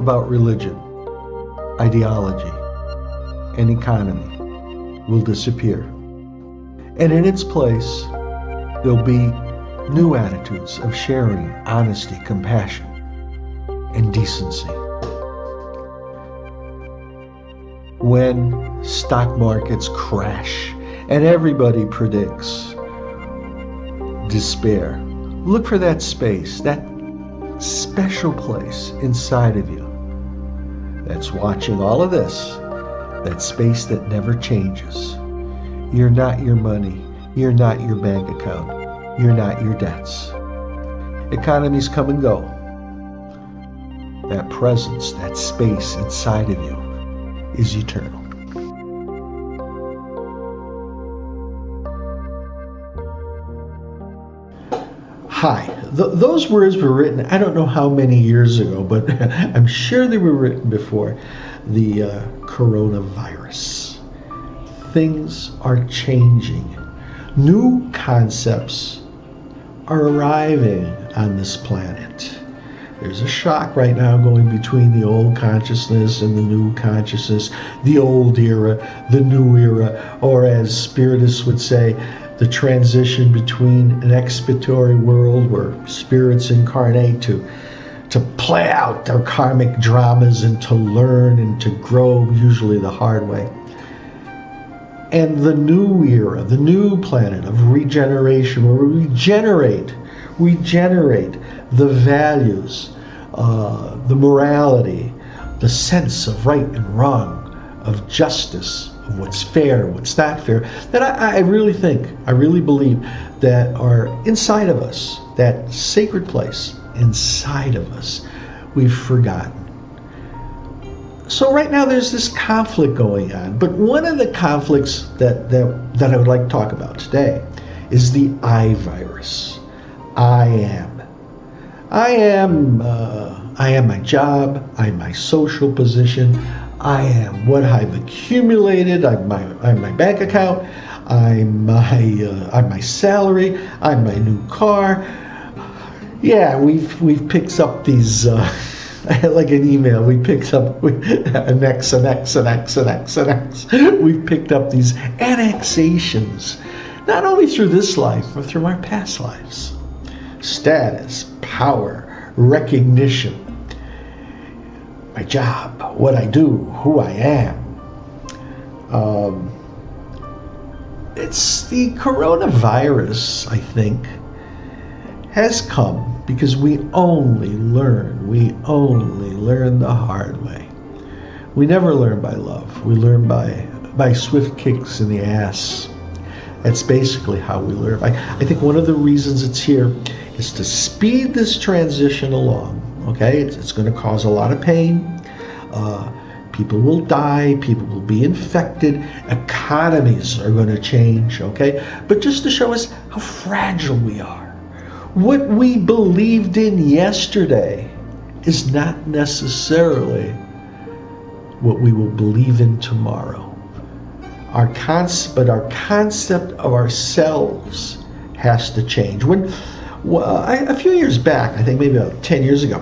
about religion, ideology, and economy will disappear. And in its place, there'll be new attitudes of sharing, honesty, compassion, and decency. When stock markets crash and everybody predicts despair, look for that space, that special place inside of you that's watching all of this, that space that never changes. You're not your money. You're not your bank account. You're not your debts. Economies come and go. That presence, that space inside of you is eternal. Hi. Those words were written, I don't know how many years ago, but I'm sure they were written before the coronavirus. Things are changing. New concepts are arriving on this planet. There's a shock right now going between the old consciousness and the new consciousness, the old era, the new era, or as spiritists would say, the transition between an expiatory world where spirits incarnate to play out their karmic dramas and to learn and to grow, usually the hard way. And the new era, the new planet of regeneration, where we regenerate the values, the morality, the sense of right and wrong, of justice, of what's fair, what's not fair, that I really believe that are inside of us, that sacred place inside of us, we've forgotten. So right now there's this conflict going on, but one of the conflicts that I would like to talk about today is the I virus. I am my job, I'm my social position, I am what I've accumulated, I'm my bank account, I'm my salary, I'm my new car. Yeah, we've picked up these like an email, we picked up an X, an X, an X, an X, an X. We've picked up these annexations, not only through this life, but through our past lives. Status, power, recognition, my job, what I do, who I am. It's the coronavirus, I think, has come because we only learn the hard way. We never learn by love. We learn by swift kicks in the ass. That's basically how we learn. I think one of the reasons it's here is to speed this transition along. Okay, it's going to cause a lot of pain. People will die. People will be infected. Economies are going to change. Okay, but just to show us how fragile we are. What we believed in yesterday is not necessarily what we will believe in tomorrow. Our concept of ourselves has to change. A few years back, I think maybe about 10 years ago,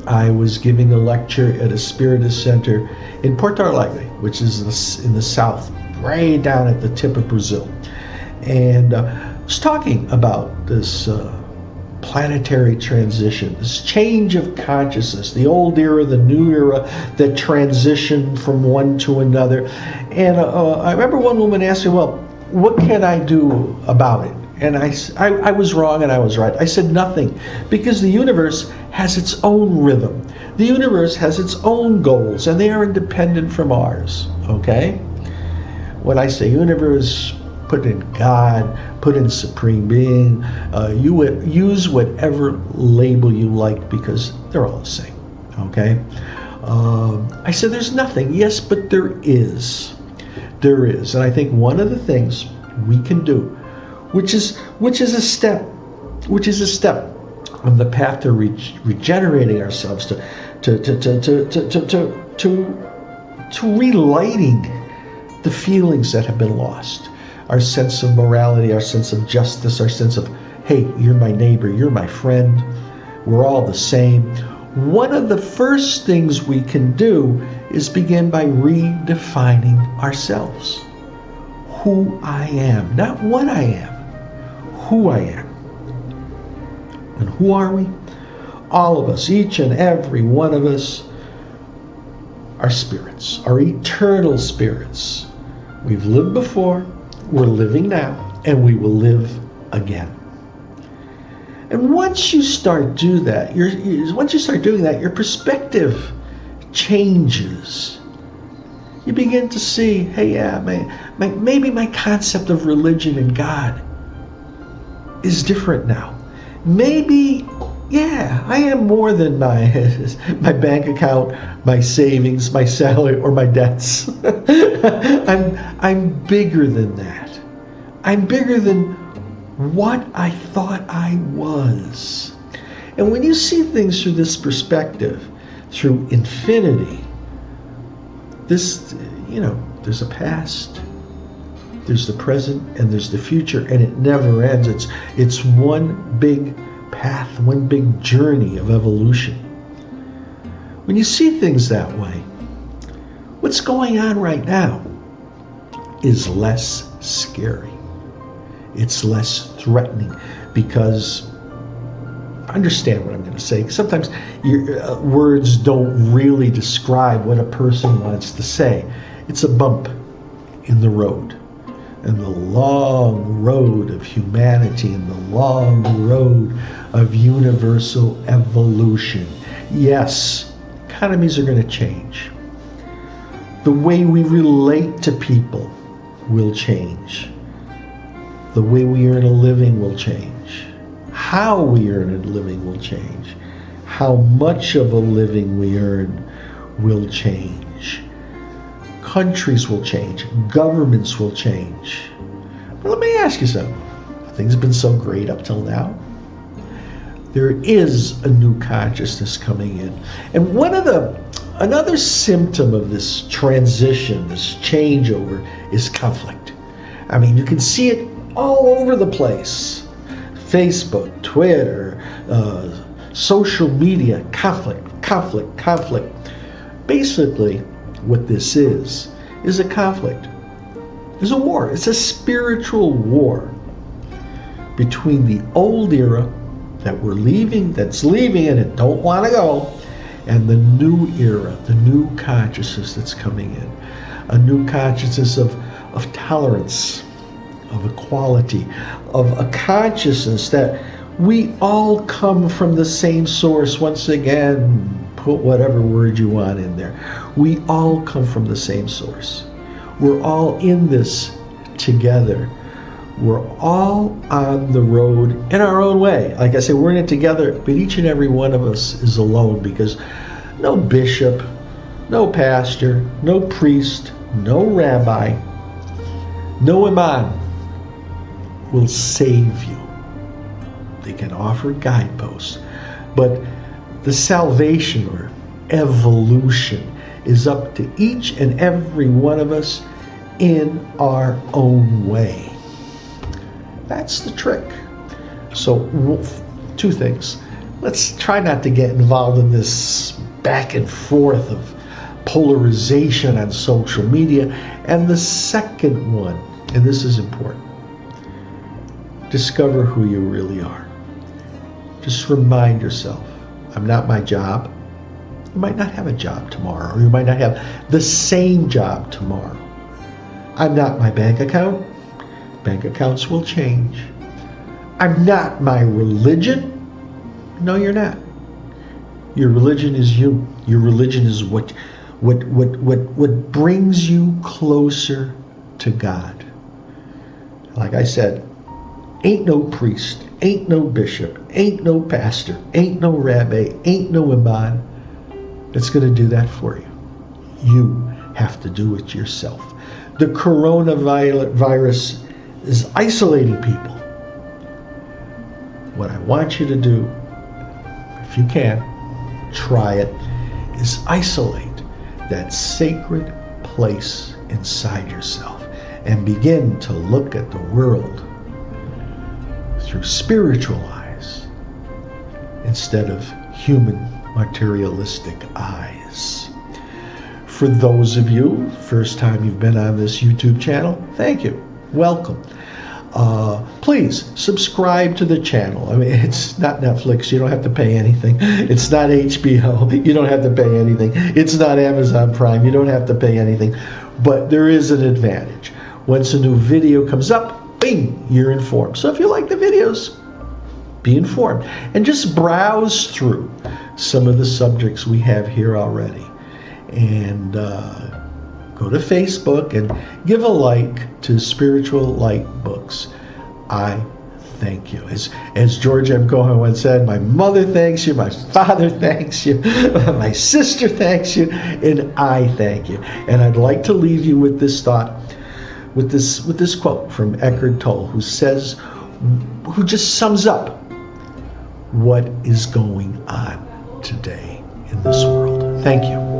I was giving a lecture at a Spiritist center in Porto Alegre, which is in the south, way down at the tip of Brazil. And I was talking about this planetary transition, this change of consciousness, the old era, the new era, the transition from one to another. And I remember one woman asked me, well, what can I do about it? And I was wrong and I was right. I said nothing, because the universe has its own rhythm. The universe has its own goals, and they are independent from ours, okay? When I say universe, put in God, put in Supreme Being, you would use whatever label you like, because they're all the same, okay? I said there's nothing. Yes, but there is. There is. And I think one of the things we can do, which is a step on the path to regenerating ourselves, to relighting the feelings that have been lost, our sense of morality, our sense of justice, our sense of, hey, you're my neighbor, you're my friend, we're all the same. one of the first things we can do is begin by redefining ourselves. Who I am, not what I am, who I am. And who are we? All of us, each and every one of us, are spirits, are eternal spirits. We've lived before, we're living now, and we will live again. And once you start doing that, your perspective changes. You begin to see, hey, yeah, maybe my concept of religion and God is different now. Maybe, yeah, I am more than my bank account, my savings, my salary, or my debts. I'm bigger than that. I'm bigger than what I thought I was. And when you see things through this perspective, through infinity, there's a past, there's the present, and there's the future, and it never ends. It's one big path, one big journey of evolution. When you see things that way, what's going on right now is less scary. It's less threatening, because understand what I'm going to say. Sometimes your words don't really describe what a person wants to say. It's a bump in the road, and the long road of humanity, and the long road of universal evolution. Yes, economies are going to change. The way we relate to people will change. The way we earn a living will change. How we earn a living will change. How much of a living we earn will change. Countries will change. Governments will change. But let me ask you something. Things have been so great up till now. There is a new consciousness coming in. And another symptom of this transition, this changeover, is conflict. I mean, you can see it all over the place. Facebook, Twitter, social media, conflict. Basically, what this is a conflict. It's a war. It's a spiritual war between the old era that that's leaving and it don't want to go, and the new era, the new consciousness that's coming in. A new consciousness of tolerance, of equality, of a consciousness that we all come from the same source. Once again, put whatever word you want in there. We all come from the same source. We're all in this together. We're all on the road in our own way. Like I said, we're in it together, but each and every one of us is alone, because no bishop, no pastor, no priest, no rabbi, no imam will save you. They can offer guideposts, but the salvation or evolution is up to each and every one of us in our own way. That's the trick. So, two things. Let's try not to get involved in this back and forth of polarization on social media. And the second one, and this is important, discover who you really are. Just remind yourself, I'm not my job. You might not have a job tomorrow, or you might not have the same job tomorrow. I'm not my bank account. Bank accounts will change. I'm not my religion. No, you're not. Your religion is you. Your religion is what brings you closer to God. Like I said, ain't no priest, ain't no bishop, ain't no pastor, ain't no rabbi, ain't no imam that's going to do that for you. You have to do it yourself. The coronavirus is isolating people. What I want you to do, if you can, try it, is isolate that sacred place inside yourself and begin to look at the world through spiritual eyes instead of human materialistic eyes. For those of you, first time you've been on this YouTube channel, thank you. Welcome. Please subscribe to the channel. I mean, it's not Netflix. You don't have to pay anything. It's not HBO. You don't have to pay anything. It's not Amazon Prime. You don't have to pay anything. But there is an advantage. Once a new video comes up, bing, you're informed. So if you like the videos, be informed. And just browse through some of the subjects we have here already. And go to Facebook and give a like to Spiritual Light Books. I thank you. As George M. Cohan once said, my mother thanks you, my father thanks you, my sister thanks you, and I thank you. And I'd like to leave you with this thought, with this quote from Eckhart Tolle, who just sums up what is going on today in this world. Thank you.